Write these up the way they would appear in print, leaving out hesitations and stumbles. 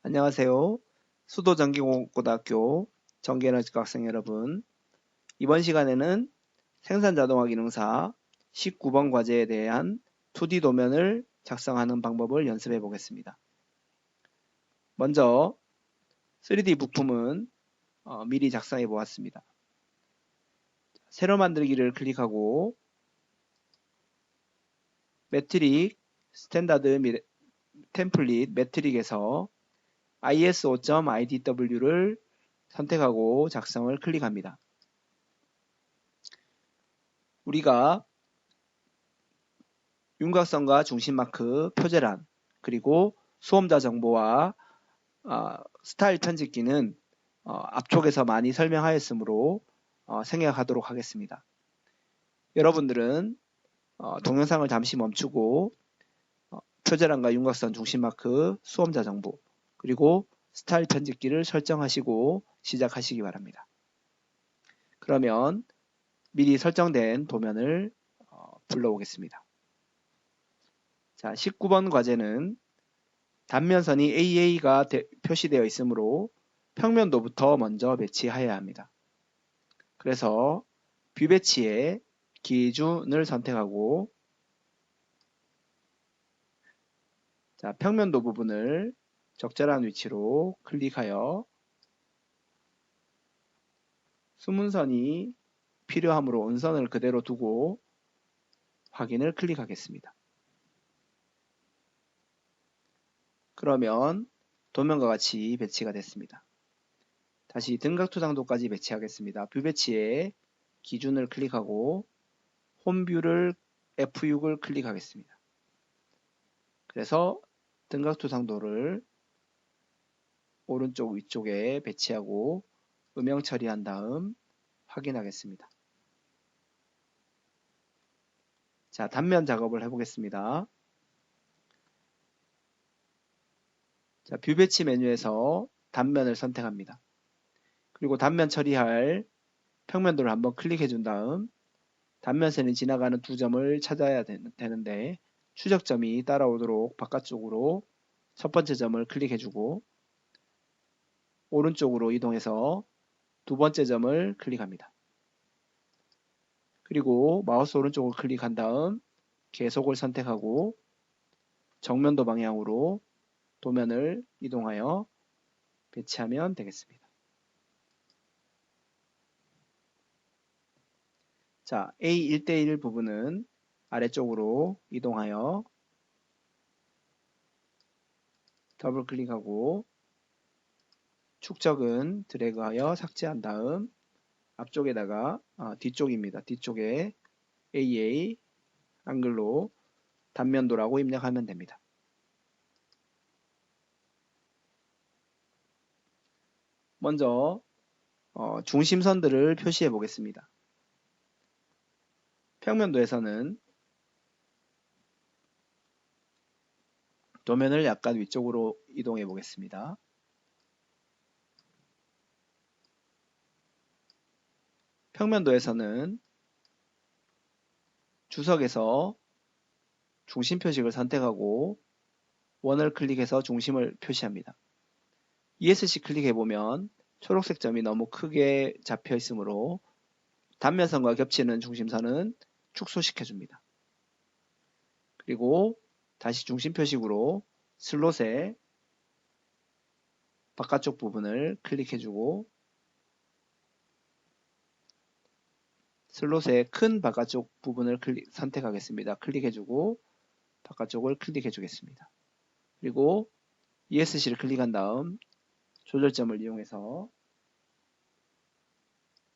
안녕하세요. 수도전기공업고등학교 전기에너지과 학생 여러분. 이번 시간에는 생산자동화 기능사 19번 과제에 대한 2D 도면을 작성하는 방법을 연습해 보겠습니다. 먼저 3D 부품은 미리 작성해 보았습니다. 새로 만들기를 클릭하고 매트릭 스탠다드 템플릿 매트릭에서 ISO.IDW를 선택하고 작성을 클릭합니다. 우리가 윤곽선과 중심마크, 표제란, 그리고 수험자 정보와 스타일 편집기는 앞쪽에서 많이 설명하였으므로 생략하도록 하겠습니다. 여러분들은 동영상을 잠시 멈추고 표제란과 윤곽선, 중심마크, 수험자 정보, 그리고 스타일 편집기를 설정하시고 시작하시기 바랍니다. 그러면 미리 설정된 도면을 불러오겠습니다. 자, 19번 과제는 단면선이 AA가 표시되어 있으므로 평면도부터 먼저 배치해야 합니다. 그래서 뷰 배치에 기준을 선택하고 자, 평면도 부분을 적절한 위치로 클릭하여 수문선이 필요하므로 은선을 그대로 두고 확인을 클릭하겠습니다. 그러면 도면과 같이 배치가 됐습니다. 다시 등각토장도까지 배치하겠습니다. 뷰 배치에 기준을 클릭하고 홈뷰를 F6을 클릭하겠습니다. 그래서 등각토상도를 오른쪽 위쪽에 배치하고 음영 처리한 다음 확인하겠습니다. 자, 단면 작업을 해보겠습니다. 자, 뷰 배치 메뉴에서 단면을 선택합니다. 그리고 단면 처리할 평면도를 한번 클릭해 준 다음 단면선이 지나가는 두 점을 찾아야 되는데 추적점이 따라오도록 바깥쪽으로 첫 번째 점을 클릭해 주고 오른쪽으로 이동해서 두 번째 점을 클릭합니다. 그리고 마우스 오른쪽을 클릭한 다음 계속을 선택하고 정면도 방향으로 도면을 이동하여 배치하면 되겠습니다. 자, A 1:1 부분은 아래쪽으로 이동하여 더블 클릭하고 축적은 드래그하여 삭제한 다음 앞쪽에다가 뒤쪽입니다. 뒤쪽에 AA 한글로 단면도라고 입력하면 됩니다. 먼저 중심선들을 표시해 보겠습니다. 평면도에서는 도면을 약간 위쪽으로 이동해 보겠습니다. 평면도에서는 주석에서 중심 표식을 선택하고 원을 클릭해서 중심을 표시합니다. ESC 클릭해 보면 초록색 점이 너무 크게 잡혀 있으므로 단면선과 겹치는 중심선은 축소시켜 줍니다. 그리고 다시 중심 표식으로 슬롯의 바깥쪽 부분을 클릭해 주고 슬롯의 큰 바깥쪽 부분을 선택하겠습니다. 클릭해 주고 바깥쪽을 클릭해 주겠습니다. 그리고 ESC를 클릭한 다음 조절점을 이용해서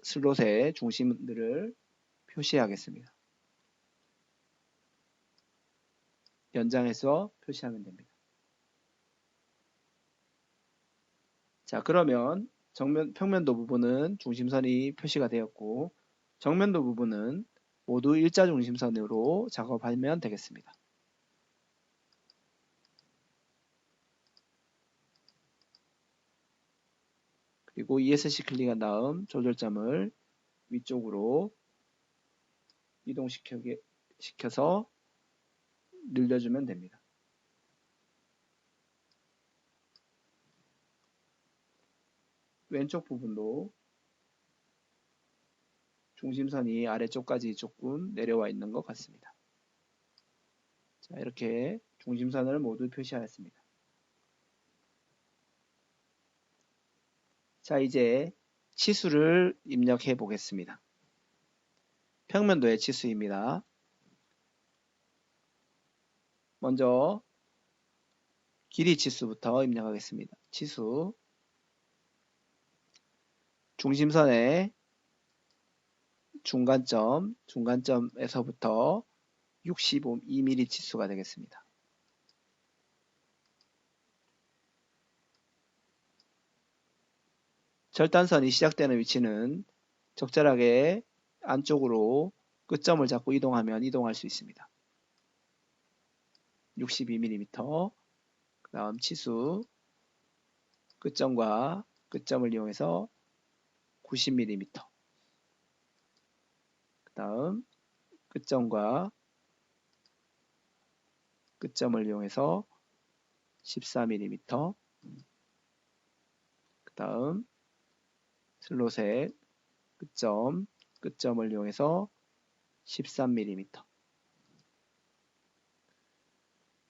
슬롯의 중심들을 표시하겠습니다. 연장해서 표시하면 됩니다. 자, 그러면 평면도 부분은 중심선이 표시가 되었고 정면도 부분은 모두 일자 중심선으로 작업하면 되겠습니다. 그리고 ESC 클릭한 다음 조절점을 위쪽으로 이동시켜서 늘려주면 됩니다. 왼쪽 부분도 중심선이 아래쪽까지 조금 내려와 있는 것 같습니다. 자, 이렇게 중심선을 모두 표시하였습니다. 자, 이제 치수를 입력해 보겠습니다. 평면도의 치수입니다. 먼저 길이 치수부터 입력하겠습니다. 치수 중심선의 중간점에서부터 62mm 치수가 되겠습니다. 절단선이 시작되는 위치는 적절하게 안쪽으로 끝점을 잡고 이동하면 이동할 수 있습니다. 62mm, 그 다음 치수 끝점과 끝점을 이용해서 90mm, 그 다음 끝점과 끝점을 이용해서 14mm, 그 다음 슬롯의 끝점을 이용해서 13mm.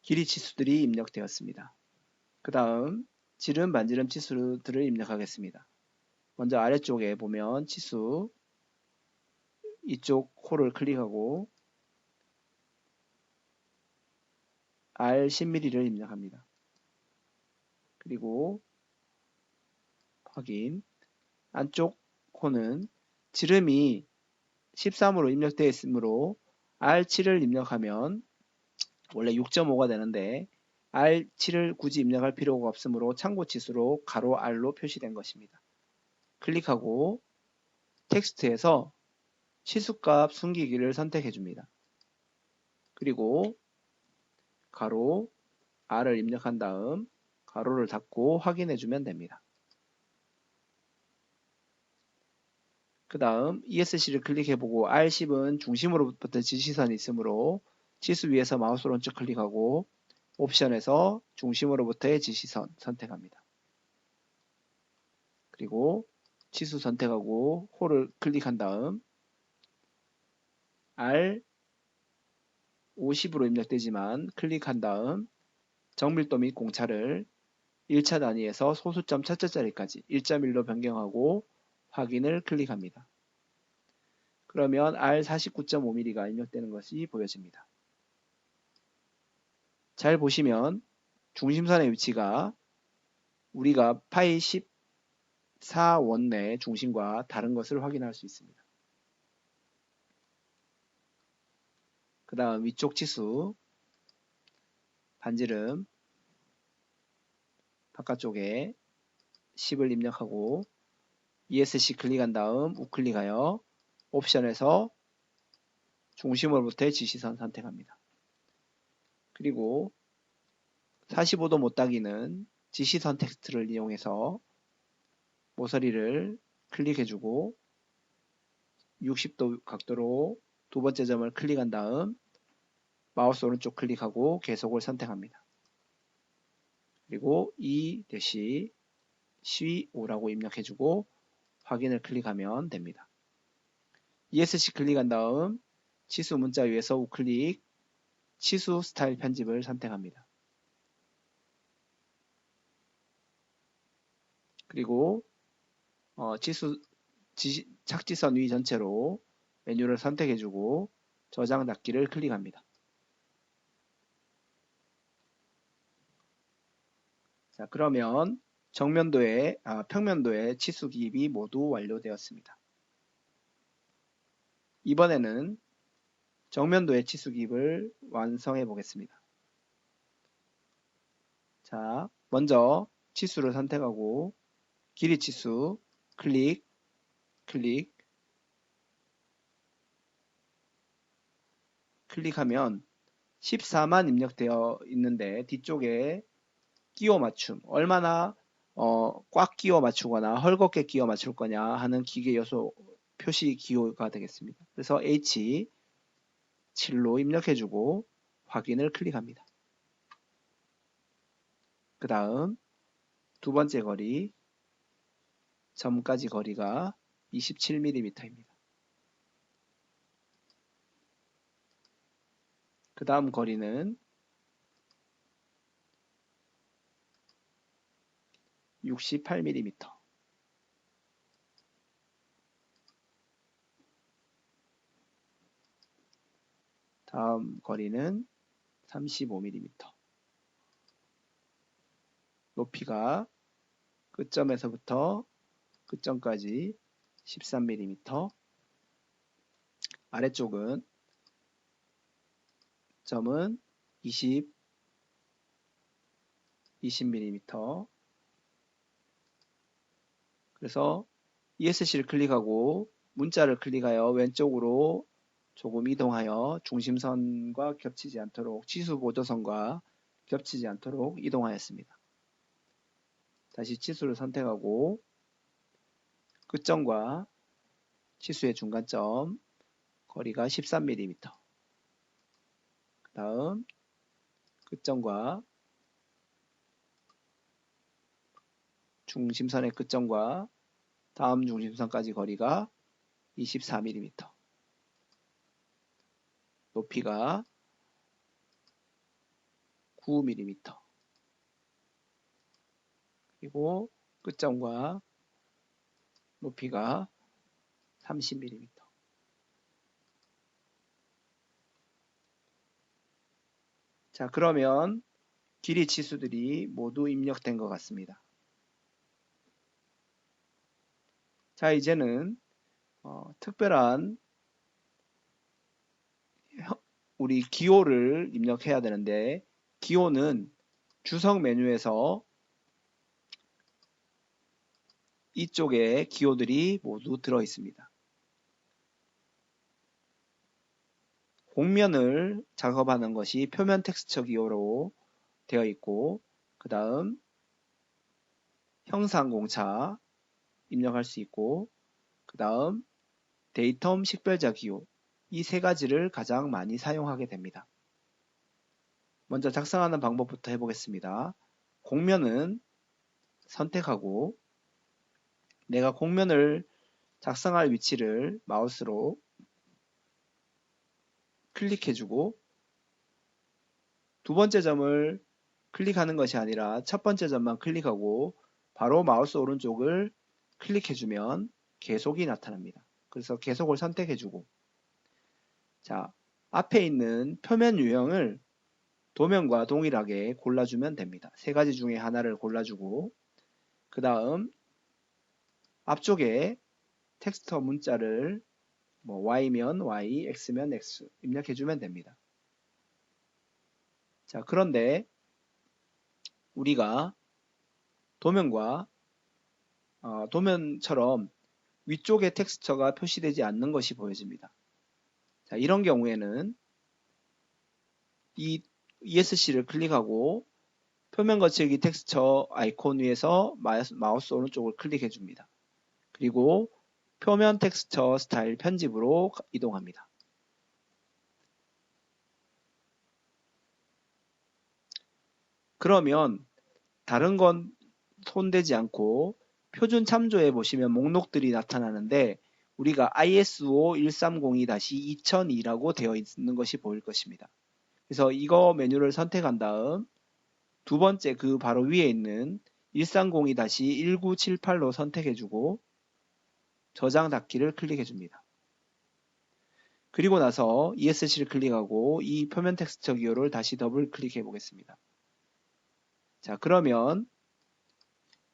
길이 치수들이 입력되었습니다. 그 다음 지름, 반지름 치수들을 입력하겠습니다. 먼저 아래쪽에 보면 치수 이쪽 홀을 클릭하고 R 10mm를 입력합니다. 그리고 확인. 안쪽 홀은 지름이 13으로 입력되어 있으므로 R7을 입력하면 원래 6.5가 되는데 R7을 굳이 입력할 필요가 없으므로 참고치수로 가로 R로 표시된 것입니다. 클릭하고 텍스트에서 치수값 숨기기를 선택해 줍니다. 그리고 가로 R을 입력한 다음 가로를 닫고 확인해 주면 됩니다. 그 다음 ESC를 클릭해보고 R10은 중심으로부터 지시선이 있으므로 치수 위에서 마우스 오른쪽 클릭하고 옵션에서 중심으로부터의 지시선 선택합니다. 그리고 치수 선택하고 홀을 클릭한 다음 R 50으로 입력되지만 클릭한 다음 정밀도 및 공차를 1차 단위에서 소수점 첫째 자리까지 1.1로 변경하고 확인을 클릭합니다. 그러면 R 49.5mm가 입력되는 것이 보여집니다. 잘 보시면 중심선의 위치가 우리가 파이 14원 내 중심과 다른 것을 확인할 수 있습니다. 그 다음 위쪽 치수 반지름 바깥쪽에 10을 입력하고 ESC 클릭한 다음 우클릭하여 옵션에서 중심으로부터의 지시선 선택합니다. 그리고 45도 못따기는 지시선 텍스트를 이용해서 모서리를 클릭해주고 60도 각도로 두 번째 점을 클릭한 다음 마우스 오른쪽 클릭하고 계속을 선택합니다. 그리고 E-C5라고 입력해주고 확인을 클릭하면 됩니다. ESC 클릭한 다음 치수 문자 위에서 우클릭 치수 스타일 편집을 선택합니다. 그리고 착지선 위 전체로 메뉴를 선택해주고 저장 닫기를 클릭합니다. 자, 그러면 평면도의 치수 기입이 모두 완료되었습니다. 이번에는 정면도의 치수 기입을 완성해 보겠습니다. 자, 먼저 치수를 선택하고 길이 치수 클릭하면 14만 입력되어 있는데 뒤쪽에 끼워 맞춤 얼마나 꽉 끼워 맞추거나 헐겁게 끼워 맞출 거냐 하는 기계 요소 표시 기호가 되겠습니다. 그래서 H7로 입력해주고 확인을 클릭합니다. 그 다음 두 번째 거리 점까지 거리가 27mm입니다. 그 다음 거리는 68mm. 다음 거리는 35mm. 높이가 끝점에서부터 끝점까지 13mm. 아래쪽은 점은 20mm. 그래서 ESC를 클릭하고 문자를 클릭하여 왼쪽으로 조금 이동하여 중심선과 겹치지 않도록 치수 보조선과 겹치지 않도록 이동하였습니다. 다시 치수를 선택하고 끝점과 치수의 중간점 거리가 13mm. 그 다음 끝점과 중심선의 끝점과 다음 중심선까지 거리가 24mm. 높이가 9mm. 그리고 끝점과 높이가 30mm. 자, 그러면 길이 치수들이 모두 입력된 것 같습니다. 자, 이제는 특별한 우리 기호를 입력해야 되는데, 기호는 주석 메뉴에서 이쪽에 기호들이 모두 들어 있습니다. 곡면을 작업하는 것이 표면 텍스처 기호로 되어 있고, 그 다음 형상 공차 입력할 수 있고, 그 다음 데이텀 식별자 기호, 이 세 가지를 가장 많이 사용하게 됩니다. 먼저 작성하는 방법부터 해보겠습니다. 곡면은 선택하고 내가 곡면을 작성할 위치를 마우스로 클릭해주고 두 번째 점을 클릭하는 것이 아니라 첫 번째 점만 클릭하고 바로 마우스 오른쪽을 클릭해주면 계속이 나타납니다. 그래서 계속을 선택해주고, 자, 앞에 있는 표면 유형을 도면과 동일하게 골라주면 됩니다. 세 가지 중에 하나를 골라주고, 그 다음 앞쪽에 텍스터 문자를 Y면 Y, X면 X 입력해주면 됩니다. 자, 그런데 우리가 도면처럼 위쪽에 텍스처가 표시되지 않는 것이 보여집니다. 자, 이런 경우에는 이 ESC를 클릭하고 표면 거치기 텍스처 아이콘 위에서 마우스 오른쪽을 클릭해 줍니다. 그리고 표면 텍스처 스타일 편집으로 이동합니다. 그러면 다른 건 손대지 않고 표준 참조해 보시면 목록들이 나타나는데 우리가 ISO 1302-2002라고 되어 있는 것이 보일 것입니다. 그래서 이거 메뉴를 선택한 다음 두 번째 그 바로 위에 있는 1302-1978로 선택해주고 저장 닫기를 클릭해줍니다. 그리고 나서 ESC를 클릭하고 이 표면 텍스처 기호를 다시 더블 클릭해 보겠습니다. 자, 그러면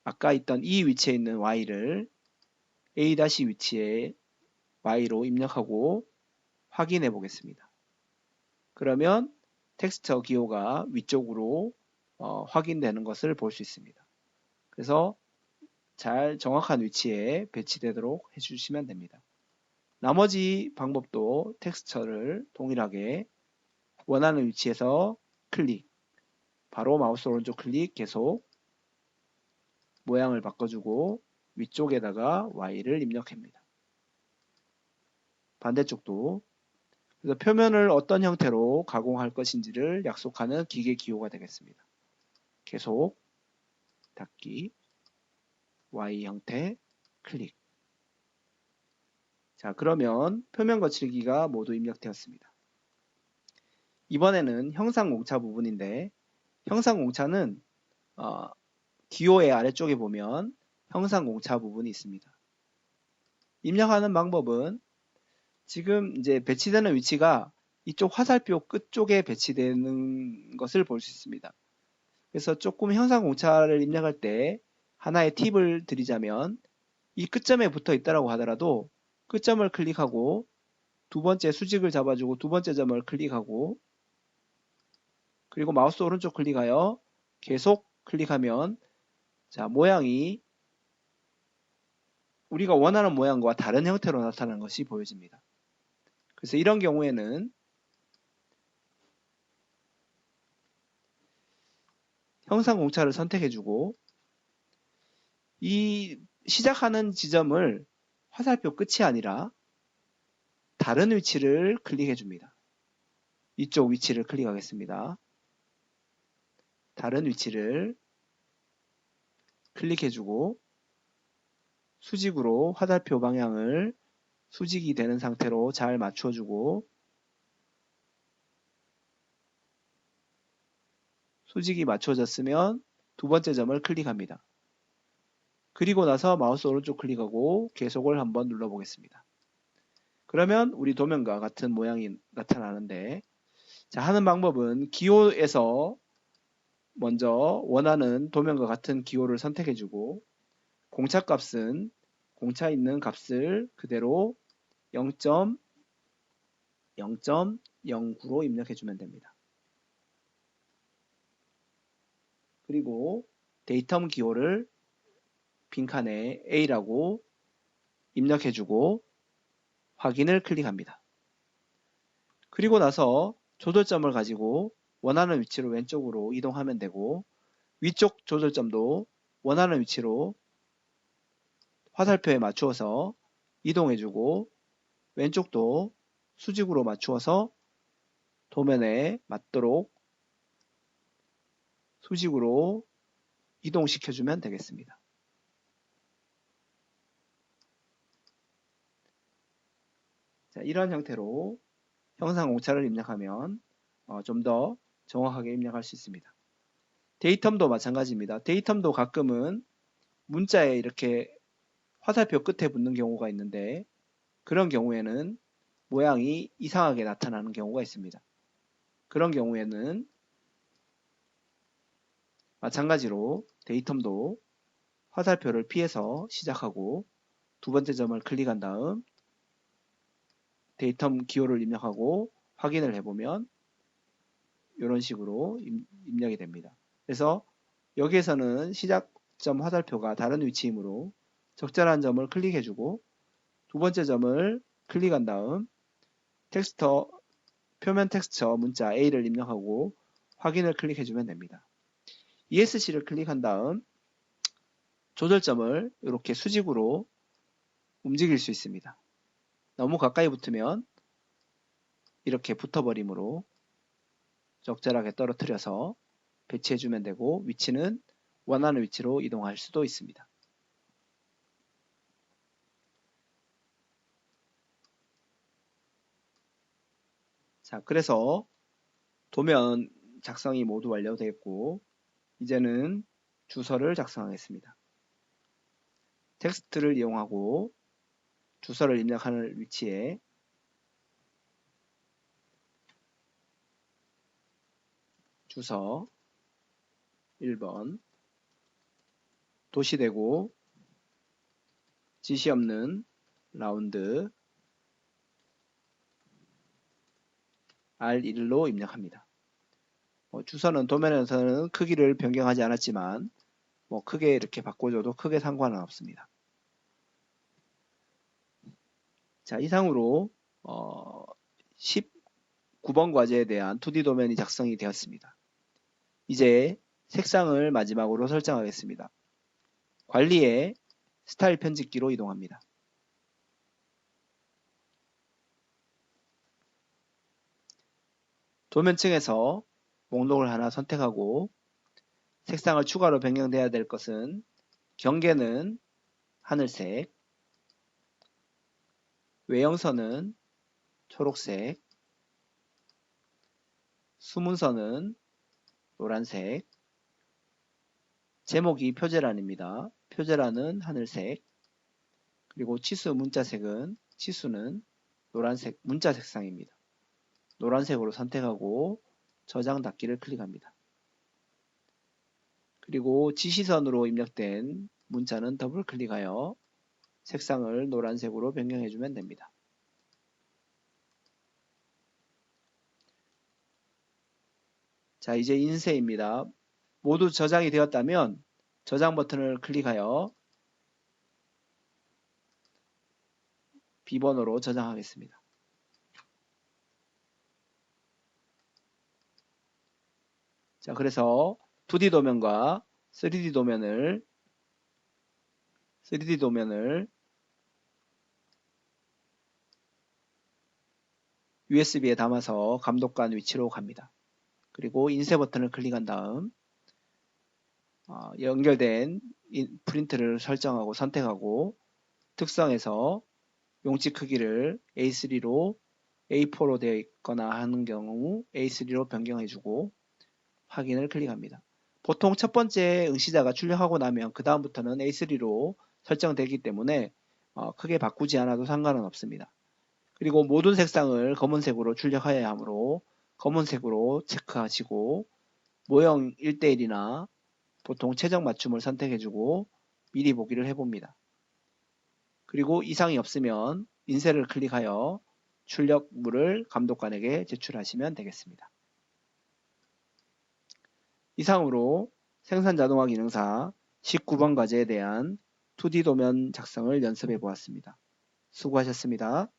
아까 있던 이 위치에 있는 Y를 A- 위치에 Y로 입력하고 확인해 보겠습니다. 그러면 텍스처 기호가 위쪽으로 확인되는 것을 볼 수 있습니다. 그래서 잘 정확한 위치에 배치되도록 해주시면 됩니다. 나머지 방법도 텍스처를 동일하게 원하는 위치에서 클릭, 바로 마우스 오른쪽 클릭 계속 모양을 바꿔주고 위쪽에다가 Y를 입력합니다. 반대쪽도 그래서 표면을 어떤 형태로 가공할 것인지를 약속하는 기계 기호가 되겠습니다. 계속 닫기 Y 형태 클릭. 자, 그러면 표면 거칠기가 모두 입력되었습니다. 이번에는 형상 공차 부분인데, 형상 공차는 기호의 아래쪽에 보면 형상 공차 부분이 있습니다. 입력하는 방법은 지금 이제 배치되는 위치가 이쪽 화살표 끝쪽에 배치되는 것을 볼 수 있습니다. 그래서 조금 형상 공차를 입력할 때 하나의 팁을 드리자면, 이 끝점에 붙어 있다고 하더라도 끝점을 클릭하고 두 번째 수직을 잡아주고 두 번째 점을 클릭하고 그리고 마우스 오른쪽 클릭하여 계속 클릭하면 자, 모양이 우리가 원하는 모양과 다른 형태로 나타나는 것이 보여집니다. 그래서 이런 경우에는 형상 공차를 선택해주고 이 시작하는 지점을 화살표 끝이 아니라 다른 위치를 클릭해줍니다. 이쪽 위치를 클릭하겠습니다. 다른 위치를 클릭해주고 수직으로 화살표 방향을 수직이 되는 상태로 잘 맞춰주고 수직이 맞춰졌으면 두 번째 점을 클릭합니다. 그리고 나서 마우스 오른쪽 클릭하고 계속을 한번 눌러보겠습니다. 그러면 우리 도면과 같은 모양이 나타나는데 자, 하는 방법은 기호에서 먼저 원하는 도면과 같은 기호를 선택해주고 공차 값은 공차 있는 값을 그대로 0.0.09로 입력해주면 됩니다. 그리고 데이텀 기호를 빈칸에 A라고 입력해주고 확인을 클릭합니다. 그리고 나서 조절점을 가지고 원하는 위치로 왼쪽으로 이동하면 되고 위쪽 조절점도 원하는 위치로 화살표에 맞추어서 이동해주고 왼쪽도 수직으로 맞추어서 도면에 맞도록 수직으로 이동시켜주면 되겠습니다. 자, 이런 형태로 형상 공차를 입력하면 좀 더 정확하게 입력할 수 있습니다. 데이텀도 마찬가지입니다. 데이텀도 가끔은 문자에 이렇게 화살표 끝에 붙는 경우가 있는데 그런 경우에는 모양이 이상하게 나타나는 경우가 있습니다. 그런 경우에는 마찬가지로 데이텀도 화살표를 피해서 시작하고 두 번째 점을 클릭한 다음 데이텀 기호를 입력하고 확인을 해보면 이런 식으로 입력이 됩니다. 그래서 여기에서는 시작점 화살표가 다른 위치이므로 적절한 점을 클릭해주고 두 번째 점을 클릭한 다음 표면 텍스처 문자 A를 입력하고 확인을 클릭해주면 됩니다. ESC를 클릭한 다음 조절점을 이렇게 수직으로 움직일 수 있습니다. 너무 가까이 붙으면 이렇게 붙어버리므로 적절하게 떨어뜨려서 배치해주면 되고 위치는 원하는 위치로 이동할 수도 있습니다. 자, 그래서 도면 작성이 모두 완료되었고 이제는 주소를 작성하겠습니다. 텍스트를 이용하고 주소를 입력하는 위치에 주소 1번 도시되고 지시 없는 라운드 R1로 입력합니다. 주소는 도면에서는 크기를 변경하지 않았지만 크게 이렇게 바꿔줘도 크게 상관은 없습니다. 자, 이상으로 19번 과제에 대한 2D 도면이 작성이 되었습니다. 이제 색상을 마지막으로 설정하겠습니다. 관리에 스타일 편집기로 이동합니다. 도면층에서 목록을 하나 선택하고 색상을 추가로 변경돼야 될 것은 경계는 하늘색, 외형선은 초록색, 수문선은 노란색, 제목이 표제란입니다. 표제란은 하늘색, 그리고 치수 문자색은 치수는 노란색 문자 색상입니다. 노란색으로 선택하고 저장 닫기를 클릭합니다. 그리고 지시선으로 입력된 문자는 더블 클릭하여 색상을 노란색으로 변경해 주면 됩니다. 자, 이제 인쇄입니다. 모두 저장이 되었다면 저장 버튼을 클릭하여 비번호로 저장하겠습니다. 자, 그래서 2D 도면과 3D 도면을 USB에 담아서 감독관 위치로 갑니다. 그리고 인쇄 버튼을 클릭한 다음 연결된 프린트를 설정하고 선택하고 특성에서 용지 크기를 A3로 A4로 되어 있거나 하는 경우 A3로 변경해주고 확인을 클릭합니다. 보통 첫 번째 응시자가 출력하고 나면 그 다음부터는 A3로 설정되기 때문에 크게 바꾸지 않아도 상관은 없습니다. 그리고 모든 색상을 검은색으로 출력해야 하므로 검은색으로 체크하시고 모형 1:1이나 보통 최적 맞춤을 선택해주고 미리 보기를 해봅니다. 그리고 이상이 없으면 인쇄를 클릭하여 출력물을 감독관에게 제출하시면 되겠습니다. 이상으로 생산 자동화 기능사 19번 과제에 대한 2D 도면 작성을 연습해 보았습니다. 수고하셨습니다.